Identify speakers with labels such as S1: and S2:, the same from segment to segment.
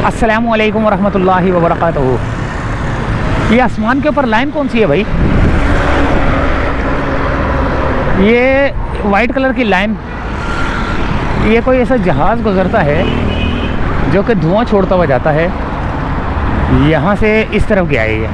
S1: अस्सलामुअलैकुम वरहमतुल्लाहि वबरकातुहू। ये आसमान के ऊपर लाइन कौन सी है भाई? ये वाइट कलर की लाइन, ये कोई ऐसा जहाज़ गुज़रता है जो कि धुआं छोड़ता हुआ जाता है। यहाँ से इस तरफ गया है ये।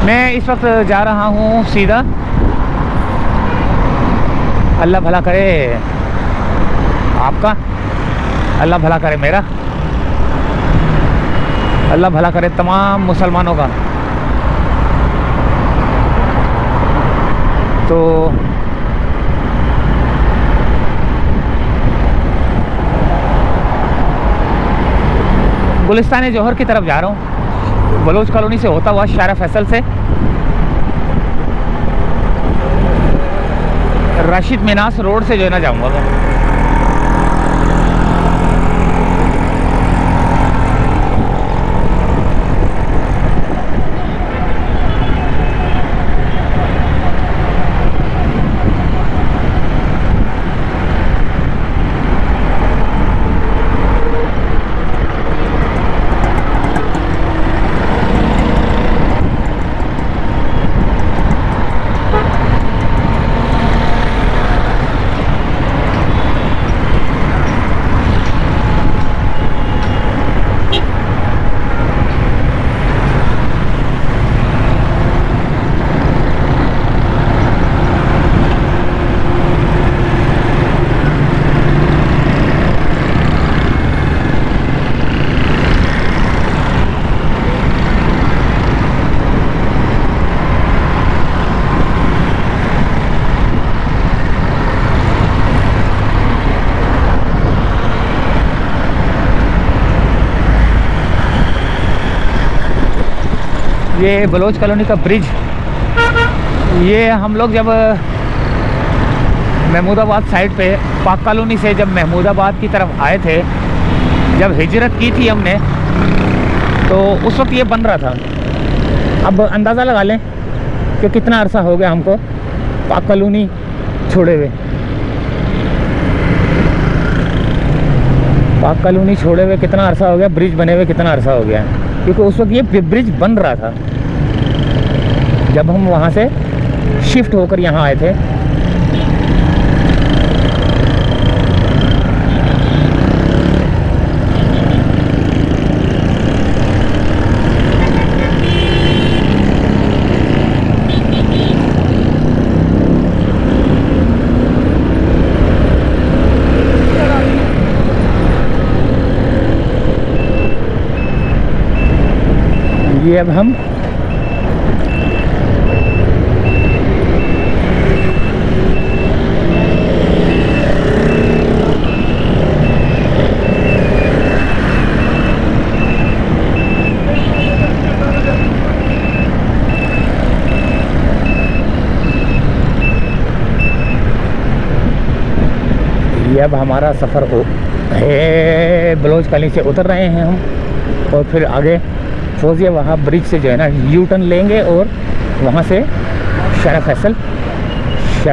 S1: मैं इस वक्त जा रहा हूँ सीधा, अल्लाह भला करे आपका, अल्लाह भला करे मेरा, अल्लाह भला करे तमाम मुसलमानों का। तो गुलिस्तान जौहर की तरफ जा रहा हूँ, बलोच कॉलोनी से होता हुआ शारा फैसल से राशिद मिनास रोड से जो है ना जाऊँगा मैं। ये बलोच कॉलोनी का ब्रिज, ये हम लोग जब महमूदाबाद साइड पे पाक कॉलोनी से जब महमूदाबाद की तरफ आए थे, जब हिजरत की थी हमने, तो उस वक्त ये बन रहा था। अब अंदाज़ा लगा लें कि कितना अरसा हो गया हमको पाक कॉलोनी छोड़े हुए। पाक कॉलोनी छोड़े हुए कितना अरसा हो गया, ब्रिज बने हुए कितना अरसा हो गया, क्योंकि उस वक्त ये ब्रिज बन रहा था जब हम वहाँ से शिफ्ट होकर यहाँ आए थे। ये अब हम अब हमारा सफ़र है, बलोच कॉलोनी से उतर रहे हैं हम और फिर आगे फोजिया वहाँ ब्रिज से जो है ना यू टर्न लेंगे और वहाँ से शारा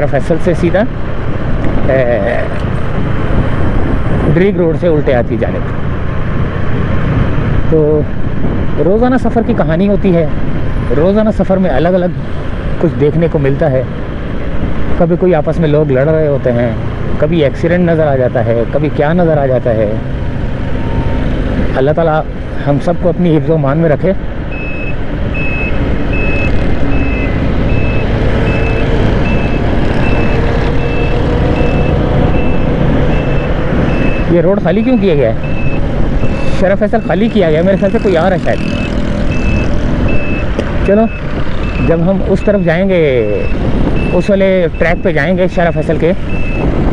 S1: फैसल से सीधा ड्रीग रोड से उल्टे आती जाने। तो रोज़ाना सफ़र की कहानी होती है, रोज़ाना सफ़र में अलग अलग कुछ देखने को मिलता है। कभी कोई आपस में लोग लड़ रहे होते हैं, कभी एक्सीडेंट नज़र आ जाता है, कभी क्या नज़र आ जाता है। अल्लाह ताला हम सबको अपनी हिफ्ज़ व मान में रखे। ये रोड खाली क्यों किया गया है? शारा फैसल खाली किया गया, मेरे ख्याल से कोई आ रहा है शायद। चलो जब हम उस तरफ जाएंगे, उस वाले ट्रैक पे जाएंगे शारा फैसल के,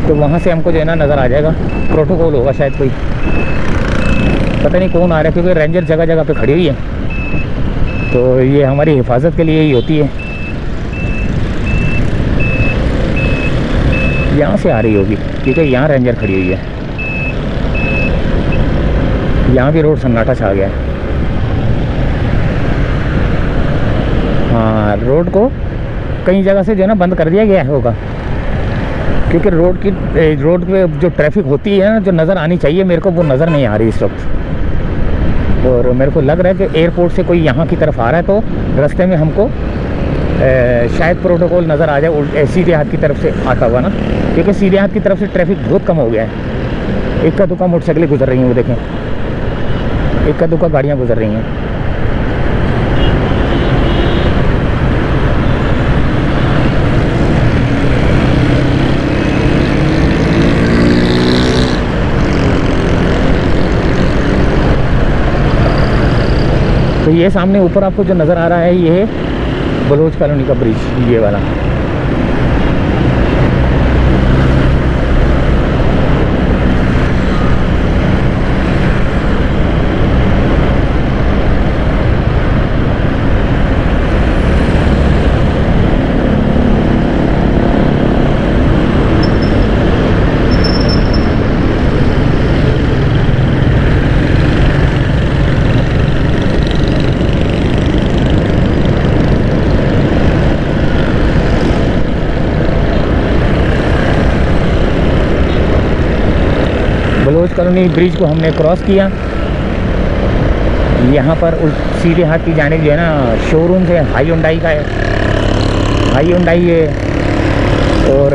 S1: तो वहाँ से हमको जो है ना नज़र आ जाएगा। प्रोटोकॉल होगा शायद कोई, पता नहीं कौन आ रहा है, क्योंकि रेंजर जगह जगह पे खड़ी हुई है, तो ये हमारी हिफाजत के लिए ही होती है। यहाँ से आ रही होगी क्योंकि यहाँ रेंजर खड़ी हुई है। यहाँ भी रोड सन्नाटा छा गया है। हाँ, रोड को कई जगह से जो है ना बंद कर दिया गया है होगा, क्योंकि रोड पे जो ट्रैफिक होती है ना, जो नज़र आनी चाहिए मेरे को, वो नज़र नहीं आ रही इस वक्त। और मेरे को लग रहा है कि एयरपोर्ट से कोई यहाँ की तरफ आ रहा है, तो रास्ते में हमको शायद प्रोटोकॉल नज़र आ जाए सीधे हाथ की तरफ से आता हुआ ना, क्योंकि सीधे हाथ की तरफ से ट्रैफिक बहुत कम हो गया है। इक्का दुक्का मोटरसाइकिलें गुजर रही हैं, वो देखें, इक्का दुक्का गाड़ियाँ गुजर रही हैं। तो ये सामने ऊपर आपको जो नज़र आ रहा है, ये है बलोच कॉलोनी का ब्रिज, ये वाला। बलोच कॉलोनी ब्रिज को हमने क्रॉस किया। यहाँ पर सीधे हाथ की जानिब जो है ना शोरूम है, हाई का है, हाई हुंडई है, और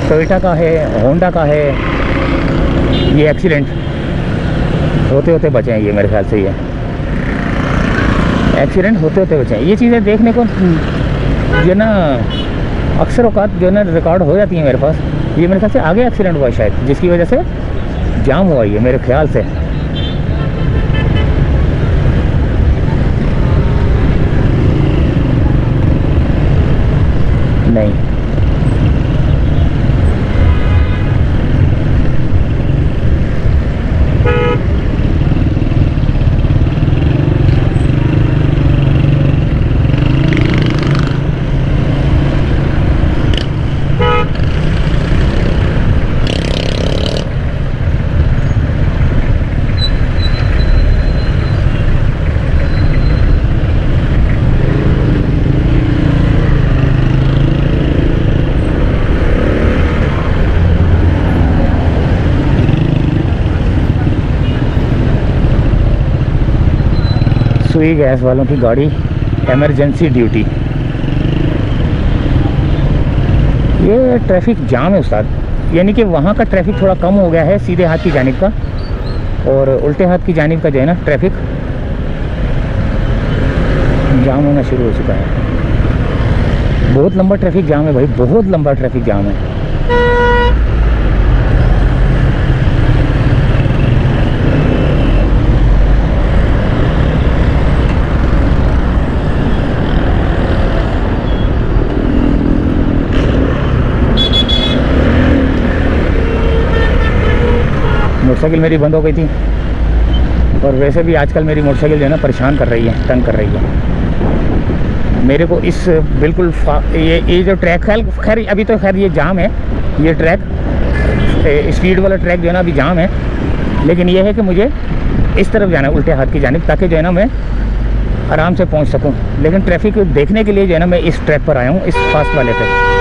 S1: टोयोटा का है, होंडा का है। ये एक्सीडेंट होते होते बचे हैं, ये मेरे ख्याल से, ये एक्सीडेंट होते होते बचे हैं। ये चीज़ें देखने को जो है ना अक्सर औकात जो है ना रिकॉर्ड हो जाती हैं मेरे पास। ये मेरे ख्याल से आगे एक्सीडेंट हुआ शायद, जिसकी वजह से जाम हुआ ये मेरे ख्याल से। नहीं, सुई गैस वालों की गाड़ी, इमरजेंसी ड्यूटी। ये ट्रैफिक जाम है उस्ताद, यानी कि वहाँ का ट्रैफिक थोड़ा कम हो गया है सीधे हाथ की जानिब का, और उल्टे हाथ की जानिब का जो है ना ट्रैफिक जाम होना शुरू हो चुका है। बहुत लंबा ट्रैफिक जाम है भाई, बहुत लंबा ट्रैफिक जाम है। मोटरसाइकिल मेरी बंद हो गई थी, और वैसे भी आजकल मेरी मोटरसाइकिल जो है ना परेशान कर रही है, तंग कर रही है मेरे को। इस बिल्कुल ये जो ट्रैक है, खैर अभी तो खैर ये जाम है, ये ट्रैक स्पीड वाला ट्रैक जो है ना अभी जाम है, लेकिन ये है कि मुझे इस तरफ जाना है उल्टे हाथ की जानिब, ताकि जो है ना मैं आराम से पहुंच सकूं। लेकिन ट्रैफिक देखने के लिए जो है ना मैं इस ट्रैक पर आया हूँ, इस फास्ट वाले पे।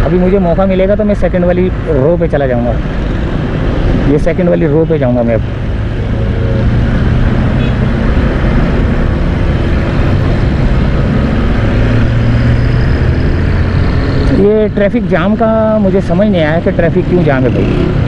S1: अभी मुझे मौका मिलेगा तो मैं सेकंड वाली रो पे चला जाऊंगा, ये सेकंड वाली रो पे जाऊंगा मैं अब। ये ट्रैफिक जाम का मुझे समझ नहीं आया कि ट्रैफिक क्यों जाम है भाई।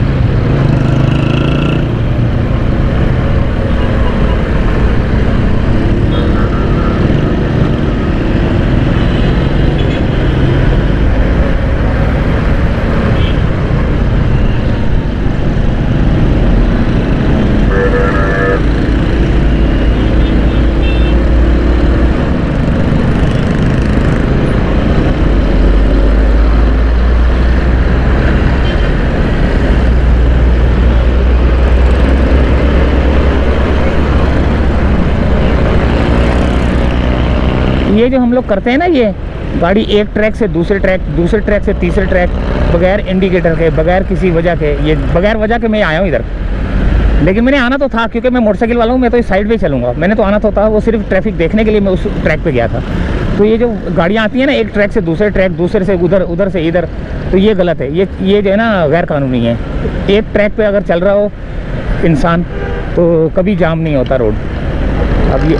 S1: ये जो हम लोग करते हैं ना, ये गाड़ी एक ट्रैक से दूसरे ट्रैक से तीसरे ट्रैक, बगैर इंडिकेटर के, बगैर किसी वजह के, ये बगैर वजह के मैं आया हूँ इधर। लेकिन मैंने आना तो था, क्योंकि मैं मोटरसाइकिल वाला हूँ, मैं तो इस साइड पे चलूँगा, मैंने तो आना तो था, वो सिर्फ ट्रैफिक देखने के लिए मैं उस ट्रैक पे गया था। तो ये जो गाड़ियाँ आती हैं ना, एक ट्रैक से दूसरे ट्रैक, दूसरे से उधर, उधर से इधर, तो ये गलत है। ये जो है ना गैर कानूनी है। एक ट्रैक पे अगर चल रहा हो इंसान तो कभी जाम नहीं होता रोड। अब ये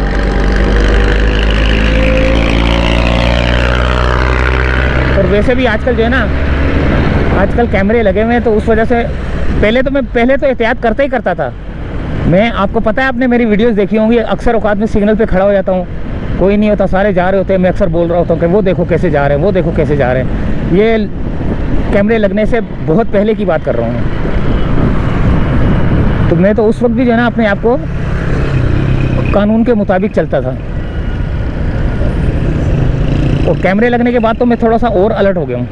S1: और वैसे भी आजकल जो है ना, आजकल कैमरे लगे हुए हैं, तो उस वजह से पहले तो एहतियात करता ही करता था मैं। आपको पता है, आपने मेरी वीडियोस देखी होंगी, अक्सर औकात में सिग्नल पे खड़ा हो जाता हूँ, कोई नहीं होता, सारे जा रहे होते हैं, मैं अक्सर बोल रहा होता हूँ कि वो देखो कैसे जा रहे हैं, वो देखो कैसे जा रहे हैं। ये कैमरे लगने से बहुत पहले की बात कर रहा हूँ। तो मैं तो उस वक्त भी जो है ना अपने आप को कानून के मुताबिक चलता था, और कैमरे लगने के बाद तो मैं थोड़ा सा और अलर्ट हो गया हूँ।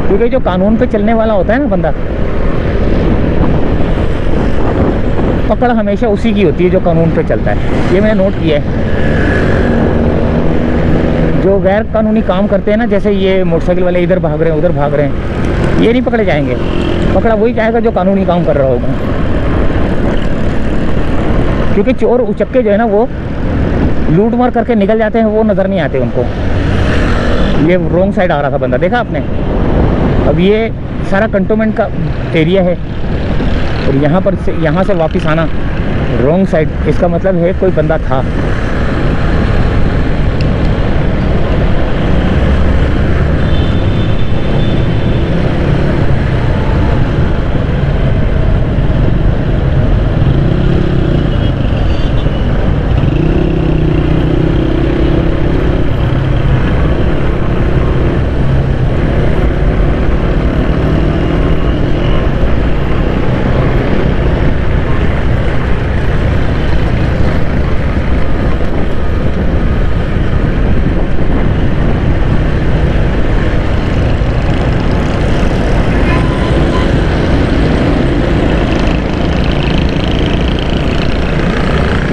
S1: क्योंकि जो कानून पे चलने वाला होता है ना बंदा, पकड़ हमेशा उसी की होती है जो कानून पे चलता है। ये मैंने नोट किया है। जो गैर कानूनी काम करते हैं ना, जैसे ये मोटरसाइकिल वाले इधर भाग रहे हैं, उधर भाग रहे हैं, ये नहीं पकड़े जाएंगे। पकड़ा वही जाएगा जो कानूनी काम कर रहा होगा। क्योंकि चोर उचक्के जो है ना, वो लूट मार करके निकल जाते हैं, वो नज़र नहीं आते उनको। ये रॉन्ग साइड आ रहा था बंदा, देखा आपने। अब ये सारा कंटोनमेंट का एरिया है, और यहाँ से वापस आना रॉन्ग साइड, इसका मतलब है कोई बंदा था।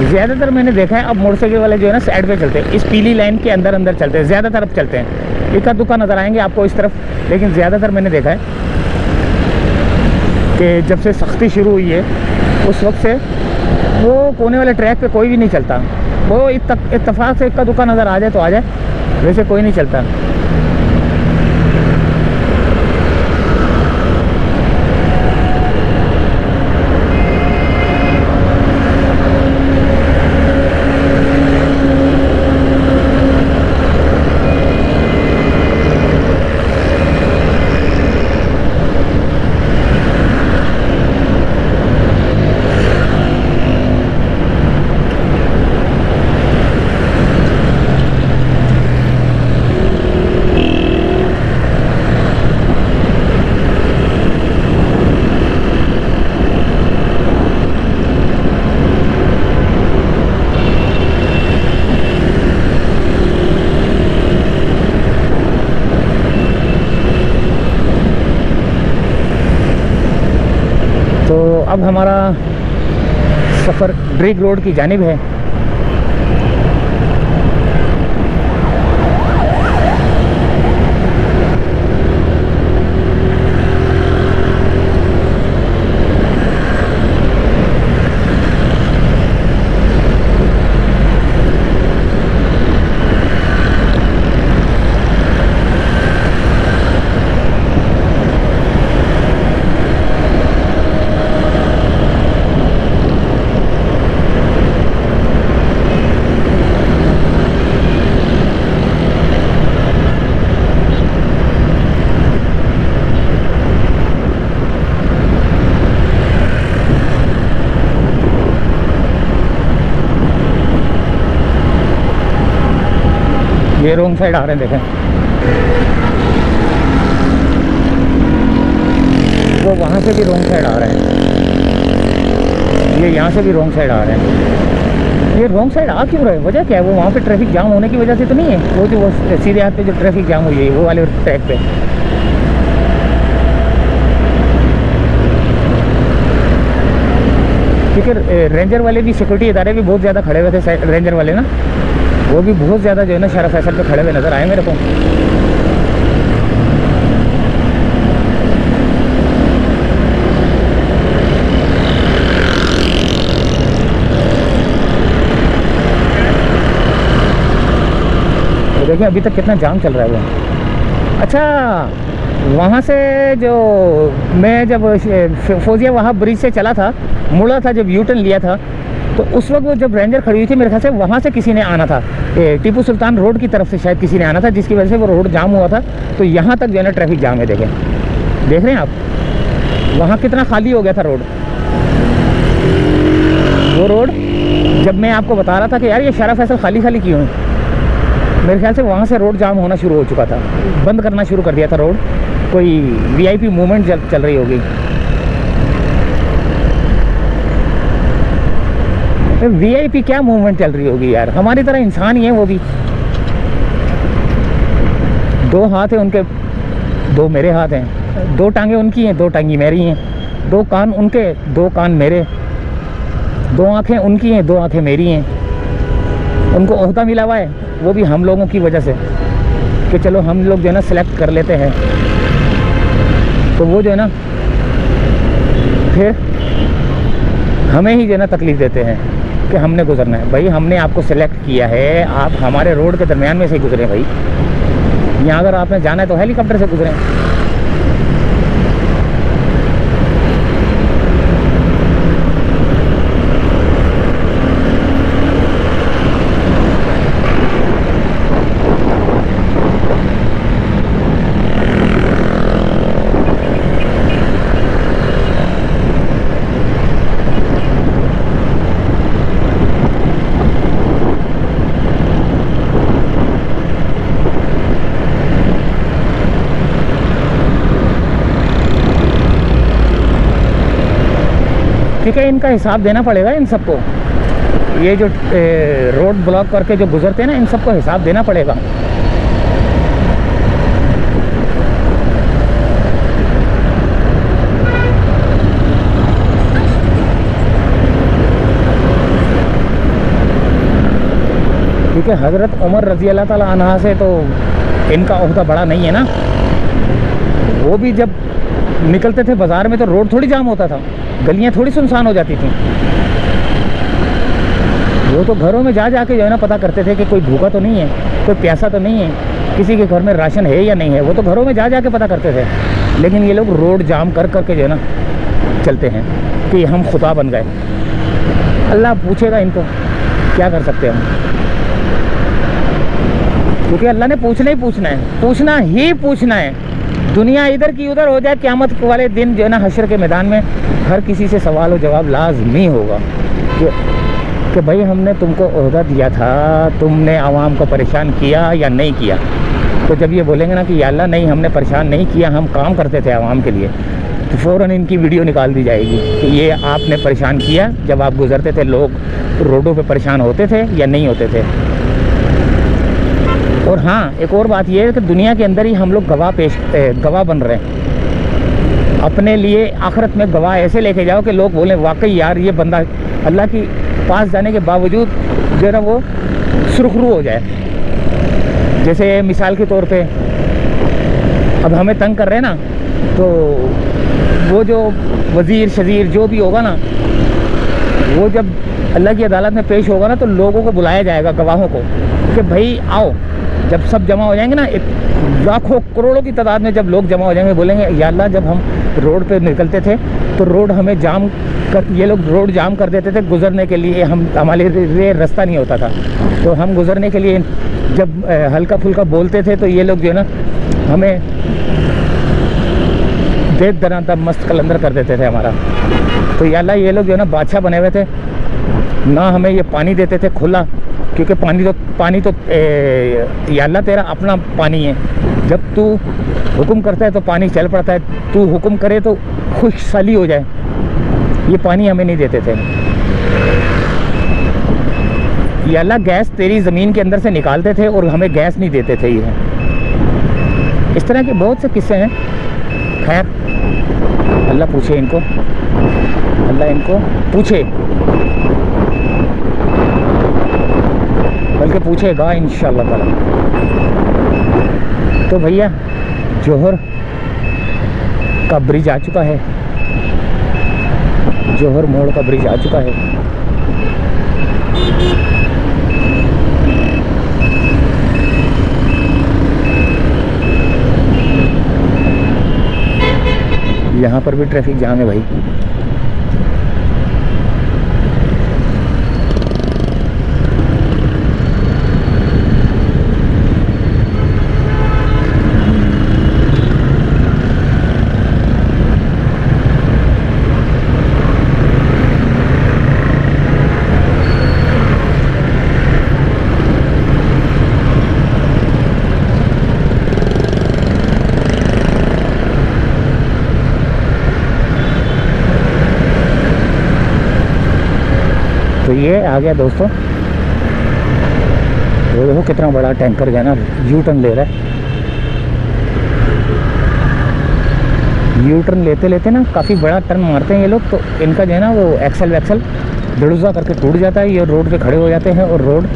S1: ज़्यादातर मैंने देखा है अब मोटरसाइकिल वाले जो है ना साइड पे चलते हैं, इस पीली लाइन के अंदर अंदर चलते हैं, ज़्यादातर अब चलते हैं। एक आध दुकान नज़र आएंगे आपको इस तरफ, लेकिन ज़्यादातर मैंने देखा है कि जब से सख्ती शुरू हुई है उस वक्त से वो कोने वाले ट्रैक पे कोई भी नहीं चलता। वो इत्तेफाक से एक का दुकान नज़र आ जाए तो आ जाए, वैसे कोई नहीं चलता। अब हमारा सफ़र ड्रिग रोड की जानिब है। ये रोंग साइड आ रहे हैं, देखें वो वहाँ से भी रोंग साइड आ रहे हैं। ये यहाँ से भी रॉन्ग साइड आ रहे हैं। ये रॉन्ग साइड आ क्यों रहे हैं, वजह क्या है? वो वहाँ पे ट्रैफिक जाम होने की वजह से तो नहीं है? वो जो वो सीधे हाथ पे जो ट्रैफिक जाम हुई है वो वाले ट्रैक पे। क्योंकि रेंजर वाले भी, सिक्योरिटी इदारे भी बहुत ज़्यादा खड़े हुए थे, रेंजर वाले ना, वो भी बहुत ज़्यादा जो है ना शारा फैसल पे खड़े हुए नज़र आए मेरे को। तो देखिए अभी तक कितना जाम चल रहा है वो। अच्छा, वहाँ से जो मैं जब फौजिया वहाँ ब्रिज से चला था, मुड़ा था, जब यू टर्न लिया था, तो उस वक्त वो जब रेंजर खड़ी हुई थी, मेरे ख्याल से वहाँ से किसी ने आना था, टीपू सुल्तान रोड की तरफ से शायद किसी ने आना था, जिसकी वजह से वो रोड जाम हुआ था। तो यहाँ तक जो है ना ट्रैफिक जाम है। देखें, देख रहे हैं आप वहाँ कितना खाली हो गया था रोड। वो रोड जब मैं आपको बता रहा था कि यार ये शारा फैसल खाली खाली क्यों है, मेरे ख्याल से वहाँ से रोड जाम होना शुरू हो चुका था, बंद करना शुरू कर दिया था रोड, कोई वीआईपी मूवमेंट चल रही होगी। वीआईपी क्या मूवमेंट चल रही होगी यार, हमारी तरह इंसान ही है वो भी। दो हाथ हैं उनके, दो मेरे हाथ हैं, दो टांगे उनकी हैं, दो टांगी मेरी हैं, दो कान उनके, दो कान मेरे, दो आंखें उनकी हैं, दो आंखें मेरी हैं। उनको ओहदा मिला हुआ है, वो भी हम लोगों की वजह से, कि चलो हम लोग जो है ना सेलेक्ट कर लेते हैं, तो वो जो है ना फिर हमें ही जो है ना तकलीफ़ देते हैं कि हमने गुजरना है। भाई हमने आपको सेलेक्ट किया है, आप हमारे रोड के दरमियान में से ही गुजरे भाई। यहाँ अगर आपने जाना है तो हेलीकॉप्टर से गुजरें। ठीक है, इनका हिसाब देना पड़ेगा इन सबको। ये जो रोड ब्लॉक करके जो गुजरते हैं ना, इन सबको हिसाब देना पड़ेगा। ठीक है, हज़रत उमर रज़ी अल्लाह ताला अन्हा से तो इनका ओहदा बड़ा नहीं है ना। वो भी जब निकलते थे बाज़ार में तो रोड थोड़ी जाम होता था, गलियां थोड़ी सुनसान हो जाती थी। वो तो घरों में जा के जो है ना पता करते थे कि कोई भूखा तो नहीं है, कोई प्यासा तो नहीं है, किसी के घर में राशन है या नहीं है। वो तो घरों में जा के पता करते थे। लेकिन ये लोग रोड जाम कर के जो है ना चलते हैं कि हम खुदा बन गए। अल्लाह पूछेगा इनको, क्या कर सकते हैं हम, क्योंकि अल्लाह ने पूछना ही पूछना है, पूछना ही पूछना है। दुनिया इधर की उधर हो जाए, क़यामत वाले दिन जो है ना हश्र के मैदान में हर किसी से सवाल और जवाब लाजमी होगा कि भाई हमने तुमको ओहदा दिया था, तुमने आवाम को परेशान किया या नहीं किया। तो जब ये बोलेंगे ना कि या अल्लाह नहीं हमने परेशान नहीं किया, हम काम करते थे आवाम के लिए, तो फ़ौरन इनकी वीडियो निकाल दी जाएगी कि ये आपने परेशान किया, जब आप गुज़रते थे लोग रोडों पे परेशान होते थे या नहीं होते थे। और हाँ, एक और बात यह है कि दुनिया के अंदर ही हम लोग गवाह बन रहे हैं अपने लिए। आखिरत में गवाह ऐसे लेके जाओ कि लोग बोलें वाकई यार ये बंदा अल्लाह के पास जाने के बावजूद जो है ना वो सुरखरू हो जाए। जैसे मिसाल के तौर पे अब हमें तंग कर रहे हैं ना, तो वो जो वज़ीर शजीर जो भी होगा ना, वो जब अल्लाह की अदालत में पेश होगा ना, तो लोगों को बुलाया जाएगा, गवाहों को, कि भाई आओ। जब सब जमा हो जाएंगे ना, लाखों करोड़ों की तादाद में जब लोग जमा हो जाएंगे, बोलेंगे या अल्लाह जब हम रोड पे निकलते थे तो रोड हमें जाम कर, ये लोग रोड जाम कर देते थे गुज़रने के लिए, हमारे लिए रास्ता नहीं होता था। तो हम गुज़रने के लिए जब हल्का फुल्का बोलते थे तो ये लोग जो है ना हमें देख दरा तब मस्त कलंदर कर देते थे हमारा। तो या अल्लाह ये लोग जो है ना बादशाह बने हुए थे ना, हमें ये पानी देते थे खुला, क्योंकि पानी तो या अल्लाह तेरा अपना पानी है। जब तू हुक्म करता है तो पानी चल पड़ता है, तू हुक्म करे तो खुशहाली हो जाए। ये पानी हमें नहीं देते थे। ये अल्लाह गैस तेरी ज़मीन के अंदर से निकालते थे और हमें गैस नहीं देते थे। ये इस तरह के बहुत से किस्से हैं। खैर अल्लाह पूछे इनको, अल्लाह इनको पूछे, बल्कि पूछेगा इंशाअल्लाह ताला। तो भैया जौहर का ब्रिज आ चुका है, जौहर मोड़ का ब्रिज आ चुका है। यहाँ पर भी ट्रैफिक जाम है भाई। तो ये आ गया दोस्तों, वो देखो कितना बड़ा टैंकर है ना, यू टर्न ले रहा है। यू टर्न लेते लेते ना काफ़ी बड़ा टर्न मारते हैं ये लोग, तो इनका जो है ना वो एक्सल वैक्सल धड़ुसा करके टूट जाता है। ये रोड पे खड़े हो जाते हैं और रोड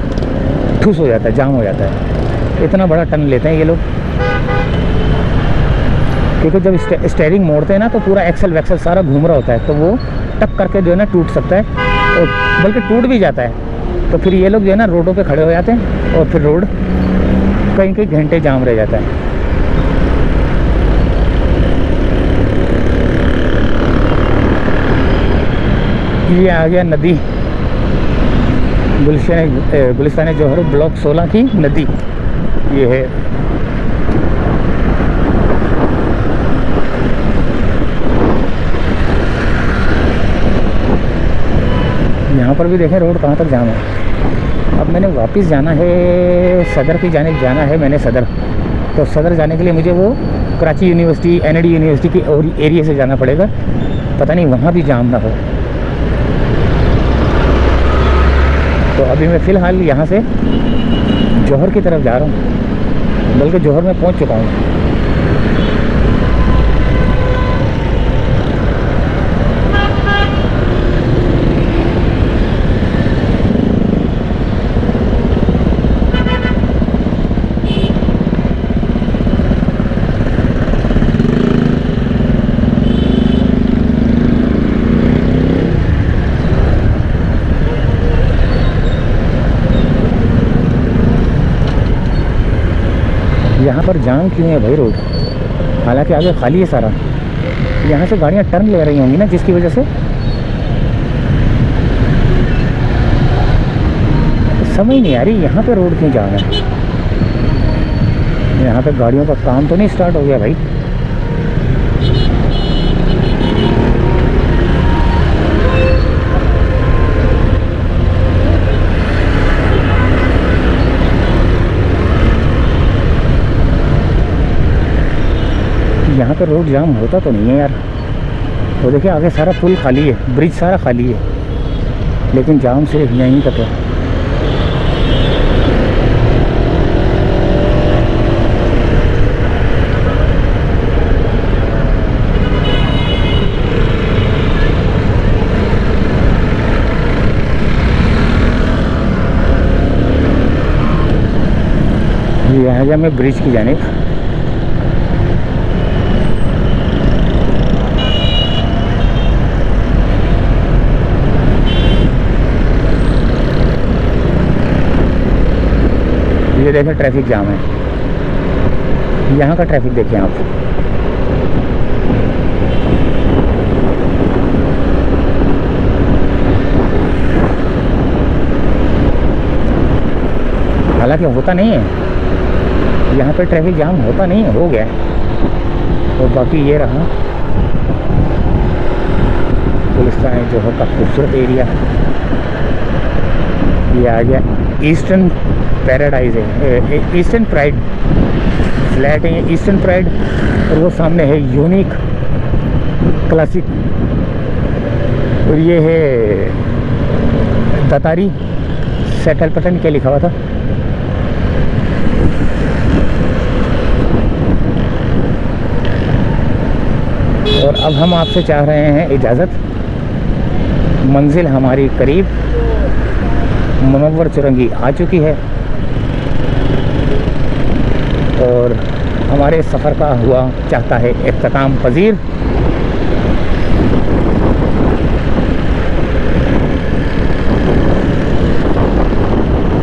S1: ठुस हो जाता है, जाम हो जाता है। इतना बड़ा टर्न लेते हैं ये लोग, क्योंकि जब स्टेयरिंग मोड़ते हैं ना तो पूरा एक्सल वैक्सल सारा घूम रहा होता है, तो वो टक करके जो है ना टूट सकता है, और बल्कि टूट भी जाता है। तो फिर ये लोग जो है ना रोडों पे खड़े हो जाते हैं और फिर रोड कई कई घंटे जाम रह जाता है। ये आ गया नदी, गुलिस्तान जौहर ब्लॉक 16 की नदी ये है। यहाँ पर भी देखें रोड कहाँ तक जाम है। अब मैंने वापस जाना है, सदर की जानिब जाना है मैंने सदर। तो सदर जाने के लिए मुझे वो कराची यूनिवर्सिटी, एनडी यूनिवर्सिटी की एरिया से जाना पड़ेगा। पता नहीं वहाँ भी जाम ना हो। तो अभी मैं फ़िलहाल यहाँ से जौहर की तरफ जा रहा हूँ, बल्कि जौहर में पहुँच चुका हूँ। यहाँ पर जाम क्यों है भाई रोड, हालांकि आगे खाली है सारा। यहाँ से गाड़ियाँ टर्न ले रही होंगी ना, जिसकी वजह से समझ नहीं आ रही यहाँ पे रोड क्यों जाम है। यहाँ पे गाड़ियों का काम तो नहीं स्टार्ट हो गया भाई। यहाँ पर रोड जाम होता तो नहीं है यार। वो देखिए आगे सारा पुल खाली है, ब्रिज सारा खाली है, लेकिन जाम सिर्फ यहीं तक है। ये आ गया मैं ब्रिज की जानिब। ये देखें ट्रैफिक जाम है, यहाँ का ट्रैफिक देखें आप। हालांकि होता नहीं है यहाँ पे, ट्रैफिक जाम होता नहीं है, हो गया है। और बाकी ये रहा गुलिस्तान जौहर का खूबसूरत एरिया। ये आ गया ईस्टर्न पैराडाइज है, ईस्टर्न प्राइड फ्लैट है ये, ईस्टर्न प्राइड। और वो सामने है यूनिक क्लासिक, और ये है ततारी सेटल पता नहीं क्या लिखा हुआ था। और अब हम आपसे चाह रहे हैं इजाज़त। मंजिल हमारी करीब, मुनव्वर चुरंगी आ चुकी है और हमारे सफ़र का हुआ चाहता है इख्तिताम पजीर।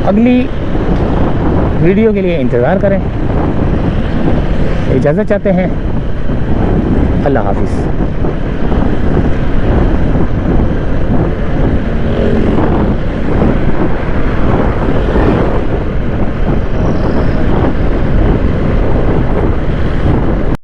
S1: अगली वीडियो के लिए इंतज़ार करें। इजाज़त चाहते हैं। अल्लाह हाफिज़।